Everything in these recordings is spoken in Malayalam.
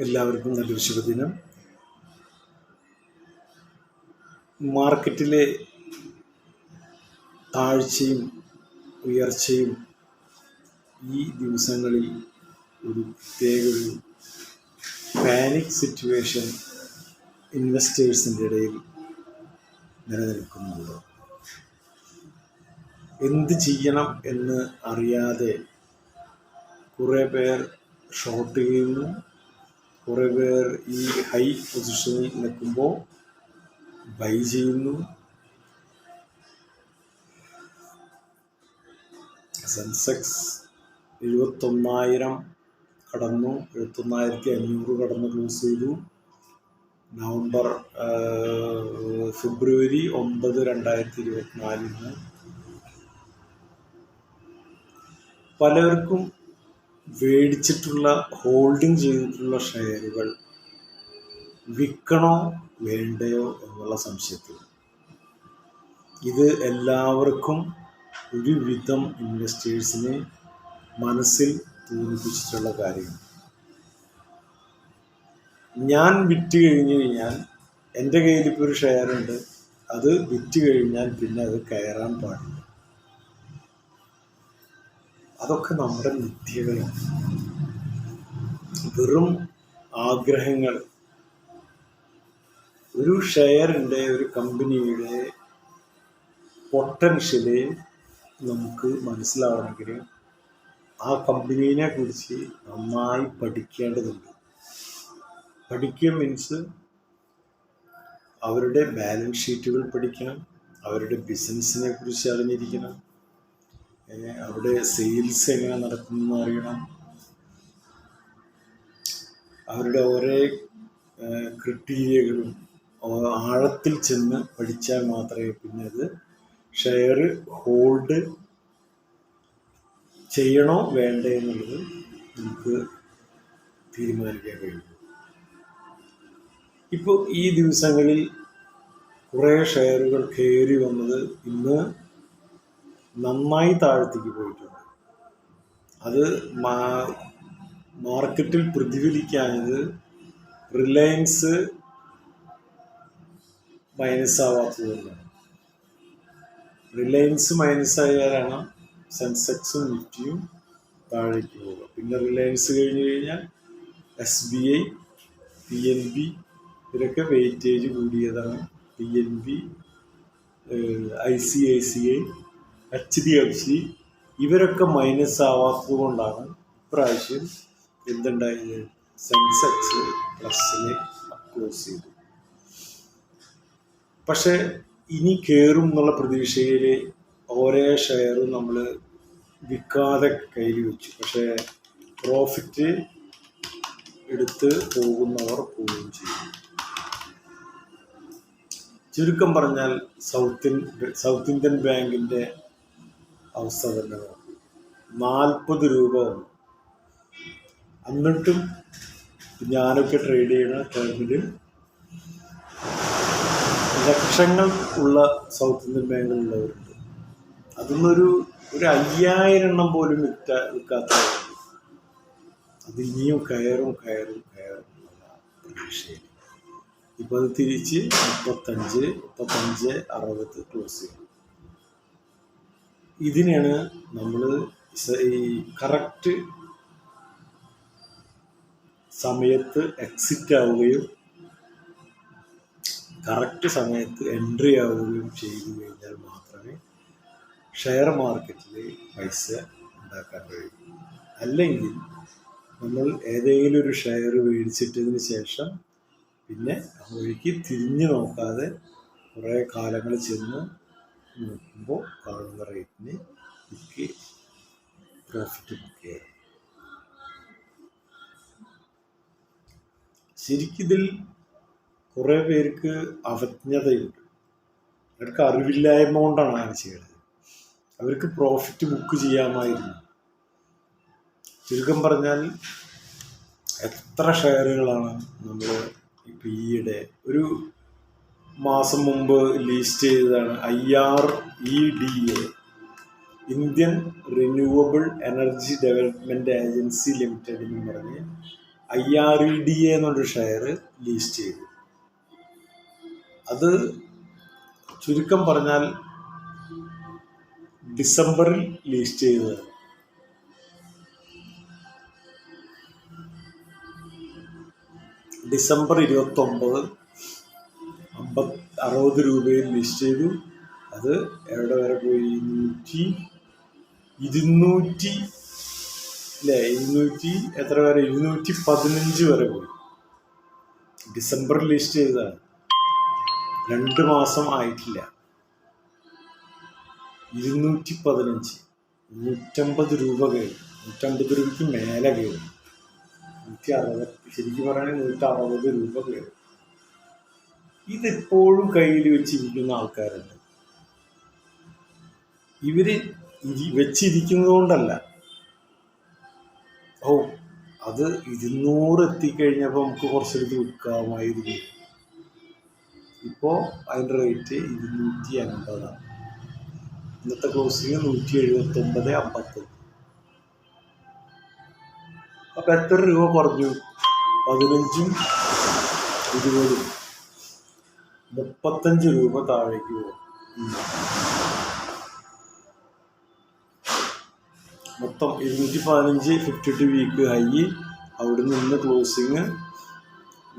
എല്ലാവർക്കും നല്ലൊരു ശുഭദിനം. മാർക്കറ്റിലെ താഴ്ചയും ഉയർച്ചയും ഈ ദിവസങ്ങളിൽ ഒരു പ്രത്യേക ഒരു പാനിക് സിറ്റുവേഷൻ ഇൻവെസ്റ്റേഴ്സിൻ്റെ ഇടയിൽ നിലനിൽക്കുന്നുണ്ട്. എന്ത് ചെയ്യണം എന്ന് അറിയാതെ കുറേ പേർ ഷോർട്ട് ചെയ്യുന്നു, കുറേ പേർ ഈ ഹൈ പൊസിഷനിൽ നിൽക്കുമ്പോൾ ബൈ ചെയ്യുന്നു. സെൻസെക്സ് 71,000 കടന്നു, 71,500 കടന്ന് ക്ലോസ് ചെയ്തു. ഫെബ്രുവരി 9, 2024 പലർക്കും മേടിച്ചിട്ടുള്ള ഹോൾഡിംഗ് ചെയ്തിട്ടുള്ള ഷെയറുകൾ വിൽക്കണോ വേണ്ടയോ എന്നുള്ള സംശയത്തിൽ. ഇത് എല്ലാവർക്കും ഒരുവിധം ഇൻവെസ്റ്റേഴ്സിനെ മനസ്സിൽ തോന്നിപ്പിച്ചിട്ടുള്ള കാര്യമാണ്. ഞാൻ വിറ്റ് കഴിഞ്ഞ് കഴിഞ്ഞാൽ എൻ്റെ കയ്യിലിപ്പോൾ ഒരു ഷെയറുണ്ട്, അത് വിറ്റ് കഴിഞ്ഞാൽ പിന്നെ അത് കയറാൻ പാടില്ല. അതൊക്കെ നമ്മുടെ മിഥ്യകളാണ്, വെറും ആഗ്രഹങ്ങൾ. ഒരു ഷെയറിൻ്റെ, ഒരു കമ്പനിയുടെ പൊട്ടൻഷ്യല് നമുക്ക് മനസ്സിലാവണമെങ്കിൽ ആ കമ്പനീനെ കുറിച്ച് നന്നായി പഠിക്കേണ്ടതുണ്ട്. പഠിക്കുക മീൻസ് അവരുടെ ബാലൻസ് ഷീറ്റുകൾ പഠിക്കണം, അവരുടെ ബിസിനസ്സിനെ കുറിച്ച് അറിഞ്ഞിരിക്കണം, അവരുടെ സെയിൽസ് എങ്ങനെ നടക്കുമെന്ന് അറിയണം, അവരുടെ ഓരോ ക്രിറ്റീരിയകളും ആഴത്തിൽ ചെന്ന് പഠിച്ചാൽ മാത്രമേ പിന്നെ അത് ഷെയർ ഹോൾഡ് ചെയ്യണോ വേണ്ടേ എന്നുള്ളത് നമുക്ക് തീരുമാനിക്കാൻ കഴിയും. ഇപ്പോൾ ഈ ദിവസങ്ങളിൽ കുറേ ഷെയറുകൾ കയറി വന്നത് ഇന്ന് നന്നായി താഴത്തേക്ക് പോയിട്ടുണ്ട്. അത് മാർക്കറ്റിൽ പ്രതിഫലിക്കാഞ്ഞത് റിലയൻസ് മൈനസ് ആവാത്തതുകൊണ്ടാണ്. റിലയൻസ് മൈനസ് ആയാലാണ് സെൻസെക്സും നിഫ്റ്റിയും താഴേക്ക് പോകുക. പിന്നെ റിലയൻസ് കഴിഞ്ഞ് കഴിഞ്ഞാൽ SBI, PNB ഇവരൊക്കെ വെയിറ്റേജ് കൂടിയതാണ്. PNB, ICICI, HDFC ഇവരൊക്കെ മൈനസ് ആവാത്തത് കൊണ്ടാണ് ഇപ്രാവശ്യം എന്തുണ്ടായത്, സെൻസെക്സ് പ്ലസിനെ ക്ലോസ് ചെയ്തു. പക്ഷെ ഇനി കയറും എന്നുള്ള പ്രതീക്ഷയിൽ ഓരോ ഷെയറും നമ്മൾ വിൽക്കാതെ കയ്യിൽ വെച്ചു. പക്ഷേ പ്രോഫിറ്റ് എടുത്ത് പോകുന്നവർ പോവുകയും ചെയ്യും. ചുരുക്കം പറഞ്ഞാൽ സൗത്ത് ഇന്ത്യൻ ബാങ്കിൻ്റെ അവസ്ഥ തന്നെ നോക്കും. 40 രൂപ വന്നു. എന്നിട്ടും ഞാനൊക്കെ ട്രേഡ് ചെയ്യുന്ന ടൈമിൽ ലക്ഷങ്ങൾ ഉള്ള സൗത്ത് ഇന്ത്യൻ ബാങ്കിലുള്ളവരുണ്ട്. അതിന്നൊരു 5,000 പോലും വിൽക്കാത്തവരുണ്ട്. അത് ഇനിയും കയറും എന്നുള്ള പ്രതീക്ഷയിൽ ഇപ്പോൾ അത് തിരിച്ച് 35, 60 ക്ലോസ് ചെയ്യും. ഇതിനാണ് നമ്മൾ ഈ കറക്റ്റ് സമയത്ത് എക്സിറ്റ് ആവുകയും കറക്റ്റ് സമയത്ത് എൻട്രി ആവുകയും ചെയ്തു കഴിഞ്ഞാൽ മാത്രമേ ഷെയർ മാർക്കറ്റിൽ പൈസ ഉണ്ടാക്കാൻ കഴിയൂ. അല്ലെങ്കിൽ നമ്മൾ ഏതെങ്കിലും ഒരു ഷെയർ മേടിച്ചിട്ടതിന് ശേഷം പിന്നെ വഴിക്ക് തിരിഞ്ഞു നോക്കാതെ കുറേ കാലങ്ങൾ ചെന്ന് നോക്കുമ്പോൾ കാണുന്ന റേറ്റിന് എനിക്ക് പ്രോഫിറ്റ് ബുക്ക് ചെയ്യാം. ശരിക്കിതിൽ കുറേ പേർക്ക് അവജ്ഞതയുണ്ട്. അവർക്ക് അറിവില്ലായ്മ കൊണ്ടാണ് അങ്ങനെ ചെയ്യുന്നത്. അവർക്ക് പ്രോഫിറ്റ് ബുക്ക് ചെയ്യാമായിരുന്നു. ചുരുക്കം പറഞ്ഞാൽ എത്ര ഷെയറുകളാണ് നമ്മൾ ഇപ്പോൾ ഈയിടെ ഒരു മാസം മുമ്പ് ലിസ്റ്റ് ചെയ്തതാണ്. IREDA, Indian renewable energy development agency limited എന്ന് പറഞ്ഞ് IREDA എന്നൊരു ഷെയർ ലിസ്റ്റ് ചെയ്തു. അത് ചുരുക്കം പറഞ്ഞാൽ ഡിസംബറിൽ ലിസ്റ്റ് ചെയ്തത്. ഡിസംബർ 29 60 രൂപയിൽ ലിസ്റ്റ് ചെയ്തു. അത് എവിടെ വരെ പോയി? 200 എത്ര വരെ? 215 വരെ പോയി. ഡിസംബറിൽ ലിസ്റ്റ് ചെയ്തതാണ്. 2 മാസം ആയിട്ടില്ല. 215, 150 രൂപ കയറി. 150 രൂപയ്ക്ക് മേലെ കയറി. 160, ശരിക്കും പറയുകയാണെങ്കിൽ 160 രൂപ കയറി. ഇതെപ്പോഴും കയ്യിൽ വെച്ചിരിക്കുന്ന ആൾക്കാരുണ്ട്. ഇവര് വെച്ചിരിക്കുന്നത് കൊണ്ടല്ല, അത് 200 എത്തിക്കഴിഞ്ഞപ്പോൾ നമുക്ക് കുറച്ചെടുത്ത് വിൽക്കാമായിരുന്നു. ഇപ്പോൾ അതിൻ്റെ റേറ്റ് 250. ഇന്നത്തെ ക്ലോസിങ് 179.50. അപ്പം എത്ര രൂപ കുറഞ്ഞു? 15ഉം 20ഉം 35 രൂപ താഴേക്ക് പോകും. മൊത്തം 215, 52 വീക്ക് ഹൈ. അവിടെ നിന്ന് ക്ലോസിങ്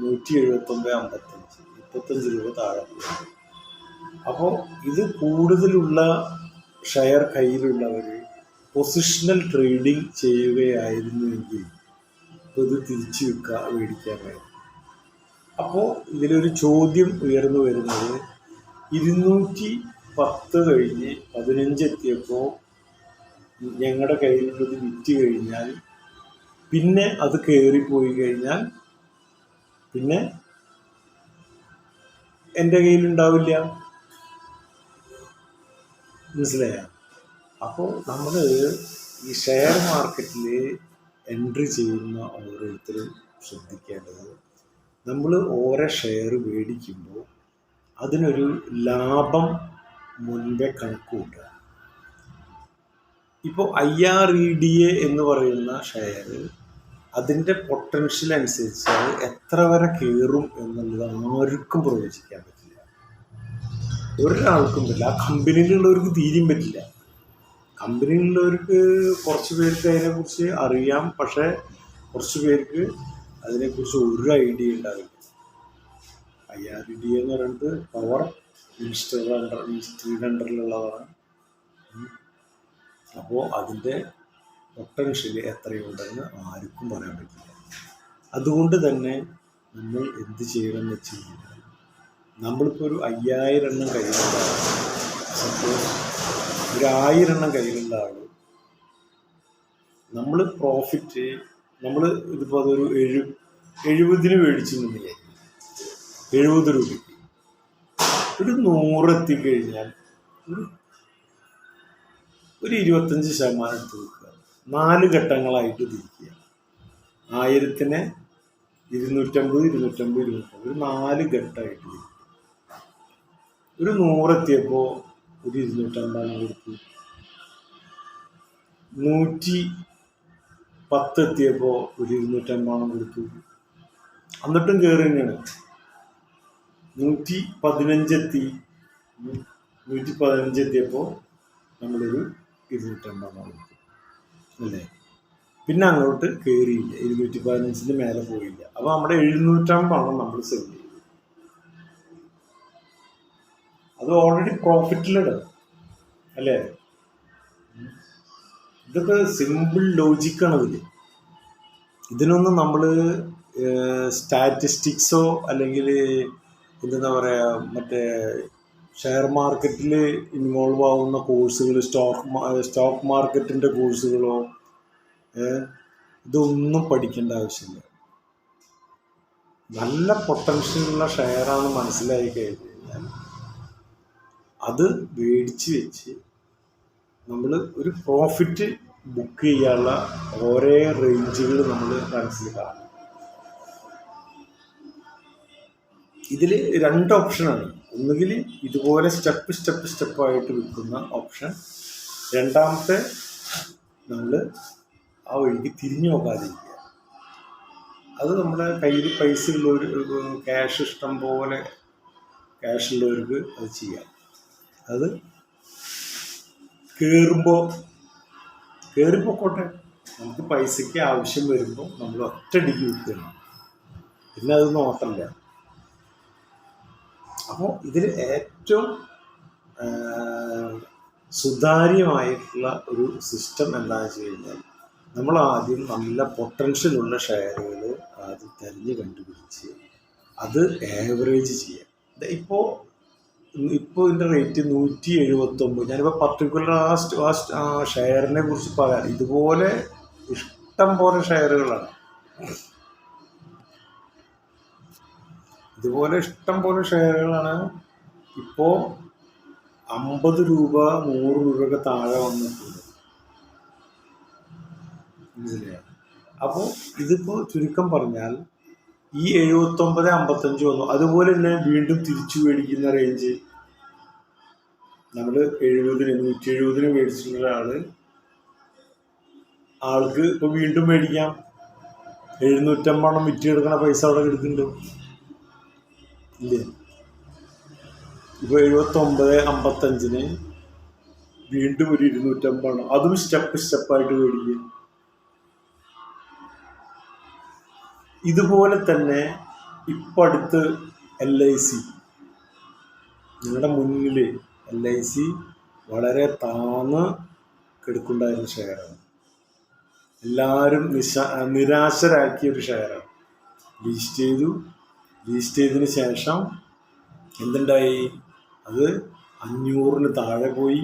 179.55, 35 രൂപ താഴെ പോകും. അപ്പോൾ ഇത് കൂടുതലുള്ള ഷെയർ കയ്യിലുള്ളവർ പൊസിഷണൽ ട്രേഡിംഗ് ചെയ്യുകയായിരുന്നുവെങ്കിൽ ഇത് തിരിച്ചു മേടിക്കാമായിരുന്നു. അപ്പോൾ ഇതിലൊരു ചോദ്യം ഉയർന്നു വരുന്നത്, 210 കഴിഞ്ഞ് 15 എത്തിയപ്പോൾ ഞങ്ങളുടെ കയ്യിലുള്ളത് വിറ്റ് കഴിഞ്ഞാൽ പിന്നെ അത് കയറിപ്പോയി കഴിഞ്ഞാൽ പിന്നെ എൻ്റെ കയ്യിലുണ്ടാവില്ല. മനസ്സിലായ? അപ്പോൾ നമ്മൾ ഈ ഷെയർ മാർക്കറ്റിൽ എൻട്രി ചെയ്യുന്ന ഓരോരുത്തരും ശ്രദ്ധിക്കേണ്ടത്, നമ്മൾ ഓരോ ഷെയർ മേടിക്കുമ്പോൾ അതിനൊരു ലാഭം മുൻപേ കണക്ക് കൂട്ടുക. ഇപ്പോൾ IREDA എന്ന് പറയുന്ന ഷെയർ അതിൻ്റെ പൊട്ടൻഷ്യൽ അനുസരിച്ച് അത് എത്ര വരെ കയറും എന്നുള്ളത് ആർക്കും പ്രവചിക്കാൻ പറ്റില്ല. ഒരാൾക്കും പറ്റില്ല. ആ കമ്പനിയിലുള്ളവർക്ക് തീരും പറ്റില്ല. കമ്പനിയിലുള്ളവർക്ക് കുറച്ച് പേർക്ക് അതിനെക്കുറിച്ച് അറിയാം, പക്ഷേ കുറച്ച് പേർക്ക് അതിനെക്കുറിച്ച് ഒരു ഐഡിയ ഉണ്ടാവില്ല. IREDA എന്ന് പറയുന്നത് പവർ മിനിസ്ട്രിയുടെ അണ്ടറിലുള്ളതാണ്. അപ്പോൾ അതിൻ്റെ പൊട്ടൻഷ്യൽ എത്രയുണ്ടെന്ന് ആർക്കും പറയാൻ പറ്റില്ല. അതുകൊണ്ട് തന്നെ നമ്മൾ എന്ത് ചെയ്യണമെന്ന് വെച്ച് കഴിഞ്ഞാൽ, നമ്മളിപ്പോൾ ഒരു 5000 എണ്ണം കയ്യിലുള്ള ആൾ, സപ്പോസ് ഒരു 1000 എണ്ണം കയ്യിലുള്ള ആൾ, നമ്മൾ പ്രോഫിറ്റ് ഇതിപ്പോൾ അതൊരു 70 മേടിച്ചെന്നുണ്ടെങ്കിൽ 70 രൂപയ്ക്ക് ഒരു 100 എത്തിക്കഴിഞ്ഞാൽ ഒരു 25% എടുത്ത് വെക്കുക. 4 ഘട്ടങ്ങളായിട്ട് തിരിക്കുക. 1000-നെ 250, 250, 250, ഒരു 4 ഘട്ടമായിട്ട് തിരിക്കുക. ഒരു 100 എത്തിയപ്പോൾ ഒരു 250 കൊടുത്തു. 110 എത്തിയപ്പോൾ ഒരു 250 കൊടുത്തു. എന്നിട്ടും കയറി തന്നെയാണ്. 115 എത്തി. 115 എത്തിയപ്പോൾ നമ്മളൊരു 250 കൊടുത്തു, അല്ലേ? പിന്നെ അങ്ങോട്ട് കയറിയില്ല, 215 മേലെ പോയില്ല. അപ്പോൾ നമ്മുടെ 750 നമ്മൾ സെല് ചെയ്തു. അത് ഓൾറെഡി പ്രോഫിറ്റിലാണ്, അല്ലേ? ഇതൊക്കെ സിമ്പിൾ ലോജിക്കാണ്. ഇതിനൊന്നും നമ്മൾ സ്റ്റാറ്റിസ്റ്റിക്സോ അല്ലെങ്കിൽ എന്താ പറയുക, മറ്റേ ഷെയർ മാർക്കറ്റിൽ ഇൻവോൾവ് ആവുന്ന കോഴ്സുകൾ, സ്റ്റോക്ക് മാർക്കറ്റിൻ്റെ കോഴ്സുകളോ ഇതൊന്നും പഠിക്കേണ്ട ആവശ്യമില്ല. നല്ല പൊട്ടൻഷ്യലുള്ള ഷെയറാണ് മനസ്സിലായി കഴിഞ്ഞാൽ അത് മേടിച്ച് വെച്ച് നമ്മൾ ഒരു പ്രോഫിറ്റ് ബുക്ക് ചെയ്യാനുള്ള ഓരോ റേഞ്ചുകൾ നമ്മൾ മനസ്സിൽ കാണും. ഇതിൽ 2 ഓപ്ഷനാണ്. ഒന്നുകിൽ ഇതുപോലെ സ്റ്റെപ്പായിട്ട് വിൽക്കുന്ന ഓപ്ഷൻ, രണ്ടാമത്തെ നമ്മൾ ആ വഴിക്ക് തിരിഞ്ഞു നോക്കാതിരിക്കുക. അത് നമ്മുടെ കയ്യിൽ പൈസ ഉള്ളവർ, ക്യാഷ് ഇഷ്ടം പോലെ ക്യാഷ് ഉള്ളവർക്ക് അത് ചെയ്യാം. അത് കയറിപ്പോക്കോട്ടെ. നമുക്ക് പൈസയ്ക്ക് ആവശ്യം വരുമ്പോൾ നമ്മൾ ഒറ്റയടിക്ക് വിൽക്കണം, പിന്നെ അത് നോട്ടല്ല. അപ്പോൾ ഇതിൽ ഏറ്റവും സുതാര്യമായിട്ടുള്ള ഒരു സിസ്റ്റം എന്താണെന്ന് വെച്ച് കഴിഞ്ഞാൽ, നമ്മൾ ആദ്യം നല്ല പൊട്ടൻഷ്യലുള്ള ഷെയറുകൾ ആദ്യം തിരഞ്ഞ് കണ്ടുപിടിച്ച് അത് ആവറേജ് ചെയ്യാം. ഇപ്പോൾ ഇതിൻ്റെ റേറ്റ് 179. ഞാനിപ്പോൾ പർട്ടിക്കുലർ ആ ഷെയറിനെ കുറിച്ച് പറയാം. ഇതുപോലെ ഇഷ്ടം പോലെ ഷെയറുകളാണ്, ഇപ്പോൾ 50 രൂപ 100 രൂപയൊക്കെ താഴെ വന്നിട്ടുണ്ട്. മനസ്സിലായോ? അപ്പോൾ ഇതിപ്പോൾ ചുരുക്കം പറഞ്ഞാൽ ഈ 79, 55 വന്നു. അതുപോലെ തന്നെ വീണ്ടും തിരിച്ചു മേടിക്കുന്ന റേഞ്ച്, നമ്മൾ 70, 170 മേടിച്ചിട്ടുള്ള ആൾക്ക് ഇപ്പോൾ വീണ്ടും മേടിക്കാം. 750 വിറ്റെടുക്കണ പൈസ അവിടെ എടുക്കുന്നുണ്ട് ഇല്ലേ? ഇപ്പോൾ 79, 55 വീണ്ടും ഒരു 250, അതും സ്റ്റെപ്പായിട്ട് മേടിക്കും. ഇതുപോലെ തന്നെ ഇപ്പം അടുത്ത് LIC, നിങ്ങളുടെ മുന്നിൽ LIC വളരെ താന്ന് കിടക്കുണ്ടായിരുന്ന ഷെയറാണ്. എല്ലാവരും നിരാശരാക്കിയ ഒരു ഷെയറാണ്. ലിസ്റ്റ് ചെയ്തതിന് ശേഷം എന്തുണ്ടായി? അത് 500 താഴെ പോയി.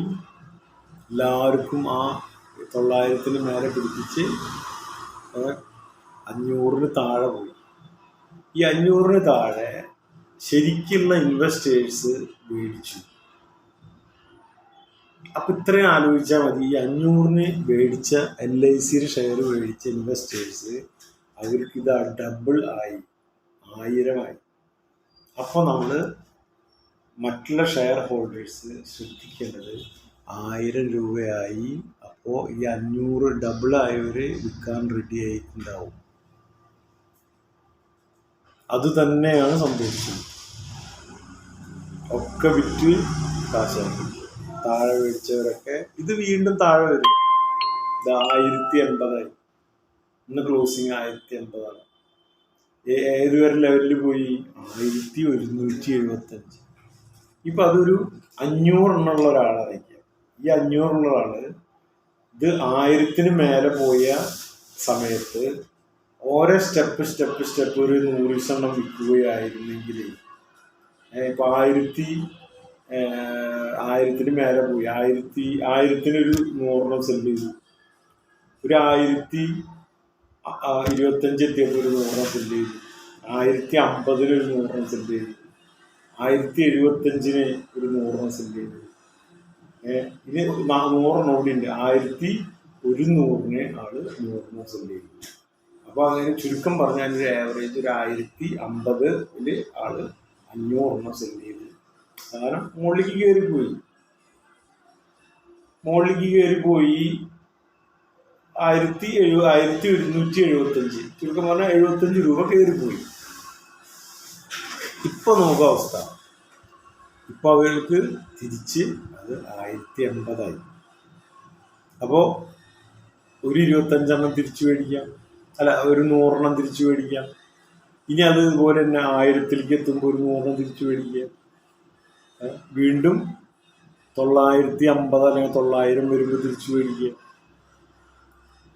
എല്ലാവർക്കും ആ 900 മേലെ പിടിപ്പിച്ച് 500 താഴെ പോയി. ഈ 500 താഴെ ശരിക്കുള്ള ഇൻവെസ്റ്റേഴ്സ് മേടിച്ചു. അപ്പം ഇത്രയും ആലോചിച്ചാൽ മതി. ഈ 500 മേടിച്ച LICയുടെ ഷെയർ മേടിച്ച ഇൻവെസ്റ്റേഴ്സ് അവർക്കിത് ഡബിൾ ആയി, 1000 ആയി. അപ്പോൾ നമ്മൾ മറ്റുള്ള ഷെയർ ഹോൾഡേഴ്സ് ശ്രദ്ധിക്കേണ്ടത് 1000 രൂപയായി. അപ്പോൾ ഈ 500 ഡബിളായവർ വിൽക്കാൻ റെഡി ആയിട്ടുണ്ടാവും. അതുതന്നെയാണ് സംഭവിച്ചത്. ഒക്കെ വിറ്റ് കാശാക്കി. താഴെ മേടിച്ചവരൊക്കെ ഇത് വീണ്ടും താഴെ വരും. ഇത് 1080 ഇന്ന് ക്ലോസിങ് 1080. ഏതുവരെ ലെവലിൽ പോയി? 1175. ഇപ്പം അതൊരു 500 ഒരാളായിരിക്കാം. ഈ 500 ആള് ഇത് 1000 മേലെ പോയ സമയത്ത് ഓരോ സ്റ്റെപ്പ് ഒരു 100 വിൽക്കുകയായിരുന്നെങ്കിൽ, ഇപ്പം 1000 മേലെ പോയി, 1000 ഒരു 100 സെല് ചെയ്തു. ഒരു 1025 എത്തിയപ്പോൾ ഒരു 100 സെല് ചെയ്തു. 1050 ഒരു 100 സെല് ചെയ്തു. 1075 ഒരു 100 സെല് ചെയ്തു. ഇനി 100 ഓടിയുണ്ട്. 1100 ആള് 100 സെല് ചെയ്തു. അപ്പോൾ അങ്ങനെ ചുരുക്കം പറഞ്ഞാൽ ഒരു ആവറേജ് ഒരു 1050 ആള് 500 സെല് ചെയ്തു. കാരണം മുകളിലേക്ക് കയറിപ്പോയി 1175. ചുരുക്കം പറഞ്ഞാൽ 75 രൂപ കയറിപ്പോയി. ഇപ്പൊ നോക്കുക അവസ്ഥ. ഇപ്പൊ അവർക്ക് തിരിച്ച് അത് 1080 ആയി. അപ്പോൾ ഒരു 25 തിരിച്ചു മേടിക്കാം, അല്ല ഒരു 100 തിരിച്ചു മേടിക്കാം. ഇനി അത് ഇതുപോലെ തന്നെ 1000 എത്തുമ്പോൾ ഒരു 100 തിരിച്ചു മേടിക്കാം. വീണ്ടും 950 അല്ലെങ്കിൽ 900 വരുമ്പോൾ തിരിച്ചു മേടിക്കുക.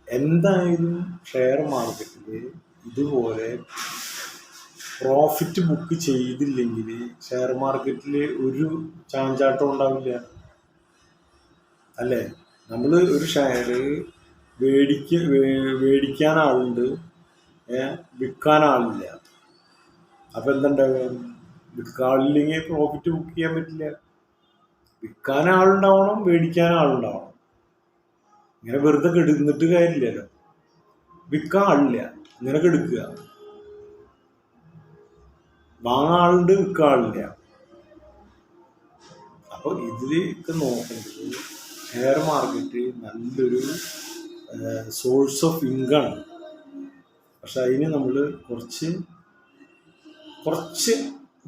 എന്തായാലും ഷെയർ മാർക്കറ്റിൽ ഇതുപോലെ പ്രോഫിറ്റ് ബുക്ക് ചെയ്തില്ലെങ്കിൽ ഷെയർ മാർക്കറ്റിൽ ഒരു ചാഞ്ചാട്ടം ഉണ്ടാവില്ല, അല്ലേ? നമ്മൾ ഒരു ഷെയർ മേടിക്കാൻ ആളുണ്ട്, വിൽക്കാൻ ആളില്ല. അപ്പം എന്തുണ്ടാവും? വിൽക്കാളില്ലെങ്കിൽ പ്രോഫിറ്റ് ബുക്ക് ചെയ്യാൻ പറ്റില്ല. വിൽക്കാൻ ആളുണ്ടാവണം, മേടിക്കാൻ ആളുണ്ടാവണം. ഇങ്ങനെ വെറുതെ കെടുന്നിട്ട് കാര്യമില്ലല്ലോ. വിൽക്കാൻ ആളില്ല, ഇങ്ങനെ കെടുക്കുക. വാങ്ങാൻ ആളുണ്ട്, വിൽക്കാൻ ആളില്ല. അപ്പോൾ ഇതിലേക്ക് നോക്കേണ്ടത് ഷെയർ മാർക്കറ്റ് നല്ലൊരു സോഴ്സ് ഓഫ് ഇൻകം ആണ്. പക്ഷെ അതിന് നമ്മൾ കുറച്ച് കുറച്ച്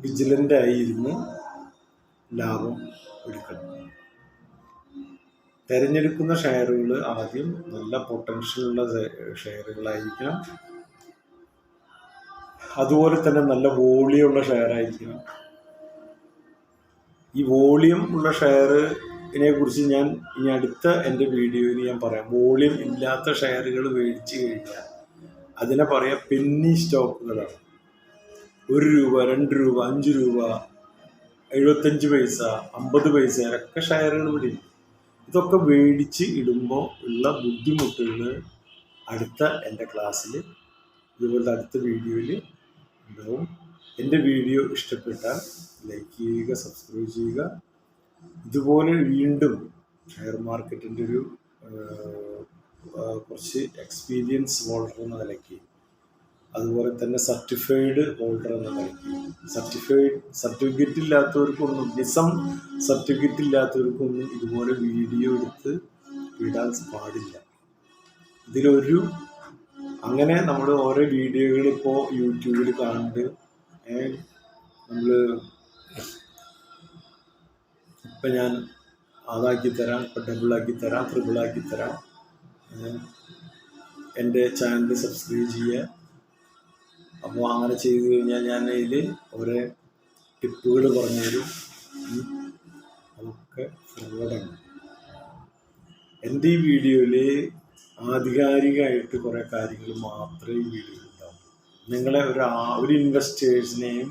വിജിലൻ്റ് ആയിരുന്ന് ലാഭം എടുക്കണം. തിരഞ്ഞെടുക്കുന്ന ഷെയറുകൾ ആദ്യം നല്ല പൊട്ടൻഷ്യലുള്ള ഷെയറുകളായിരിക്കണം. അതുപോലെ തന്നെ നല്ല വോളിയമുള്ള ഷെയർ ആയിരിക്കണം. ഈ വോളിയം ഉള്ള ഷെയറിനെ കുറിച്ച് ഞാൻ ഇനി അടുത്ത എൻ്റെ വീഡിയോയിൽ ഞാൻ പറയാം. വോളിയം ഇല്ലാത്ത ഷെയറുകൾ മേടിച്ച് കഴിഞ്ഞാൽ അതിനെ പറയാം പെന്നി സ്റ്റോക്കുകളാണ്. 1 രൂപ, 2 രൂപ, 5 രൂപ, 75 പൈസ, 50 പൈസ ഒക്കെ ഷെയറുകൾ ഇവിടെ. ഇതൊക്കെ മേടിച്ച് ഇടുമ്പോൾ ഉള്ള ബുദ്ധിമുട്ടുകൾ അടുത്ത എൻ്റെ ക്ലാസ്സിൽ ഇതുപോലത്തെ അടുത്ത വീഡിയോയിൽ ഉണ്ടാവും. എൻ്റെ വീഡിയോ ഇഷ്ടപ്പെട്ടാൽ ലൈക്ക് ചെയ്യുക, സബ്സ്ക്രൈബ് ചെയ്യുക. ഇതുപോലെ വീണ്ടും ഷെയർ മാർക്കറ്റിൻ്റെ ഒരു കുറച്ച് എക്സ്പീരിയൻസ് ഹോൾഡർ എന്ന നിലയ്ക്ക്, അതുപോലെ തന്നെ സർട്ടിഫൈഡ് ഹോൾഡർ എന്ന നിലയ്ക്ക്, സർട്ടിഫിക്കറ്റ് ഇല്ലാത്തവർക്കൊന്നും, സർട്ടിഫിക്കറ്റ് ഇല്ലാത്തവർക്കൊന്നും ഇതുപോലെ വീഡിയോ എടുത്ത് ഇടാൻ പാടില്ല. ഇതിലൊരു അങ്ങനെ നമ്മൾ ഓരോ വീഡിയോകൾ ഇപ്പോൾ യൂട്യൂബിൽ കാണുന്നുണ്ട്. നമ്മൾ ഇപ്പം ഞാൻ അതാക്കി തരാം, ഇപ്പം ഡബിളാക്കി തരാം, ട്രിപ്പിളാക്കി തരാം. എൻ്റെ ചാനൽ സബ്സ്ക്രൈബ് ചെയ്യുക. അപ്പോൾ അങ്ങനെ ചെയ്തു കഴിഞ്ഞാൽ ഞാൻ അതിൽ ഓരോ ടിപ്പുകൾ പറഞ്ഞു തരും. അതൊക്കെ ഫ്രോഡാണ്. എൻ്റെ ഈ വീഡിയോയിൽ ആധികാരികമായിട്ട് കുറേ കാര്യങ്ങൾ മാത്രമേ ഈ വീഡിയോയിൽ ഉണ്ടാവും. നിങ്ങളെ ഒരു ഇൻവെസ്റ്റേഴ്സിനെയും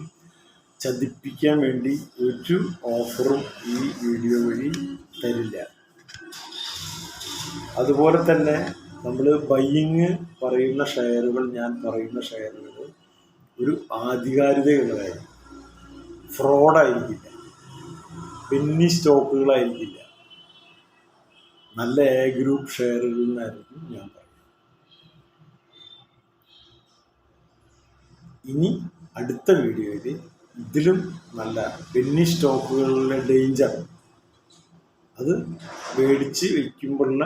ചതിപ്പിക്കാൻ വേണ്ടി ഒരു ഓഫറും ഈ വീഡിയോ വഴി തരില്ല. അതുപോലെ തന്നെ നമ്മൾ ബയ്യിങ് പറയുന്ന ഷെയറുകൾ, ഞാൻ പറയുന്ന ഷെയറുകൾ ഒരു ആധികാരികതയുള്ളതായിരിക്കും, ഫ്രോഡായിരിക്കില്ല, പെന്നി സ്റ്റോക്കുകളായിരിക്കില്ല, നല്ല എ ഗ്രൂപ്പ് ഷെയറുകൾ എന്നായിരിക്കും ഞാൻ പറയുന്നത്. ഇനി അടുത്ത വീഡിയോയിൽ ഇതിലും നല്ല പെന്നി സ്റ്റോക്കുകളുടെ ഡേഞ്ചർ, അത് മേടിച്ച് വയ്ക്കുമ്പോഴുള്ള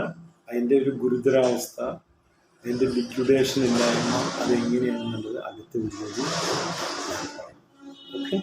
അതിൻ്റെ ഒരു ഗുരുതരാവസ്ഥ, അതിൻ്റെ ലിക്വിഡേഷൻ ഇല്ലായ്മ, അതെങ്ങനെയാണെന്നുള്ളത് അടുത്ത വീഡിയോയിൽ ഞാൻ പറയാം. ഓക്കെ.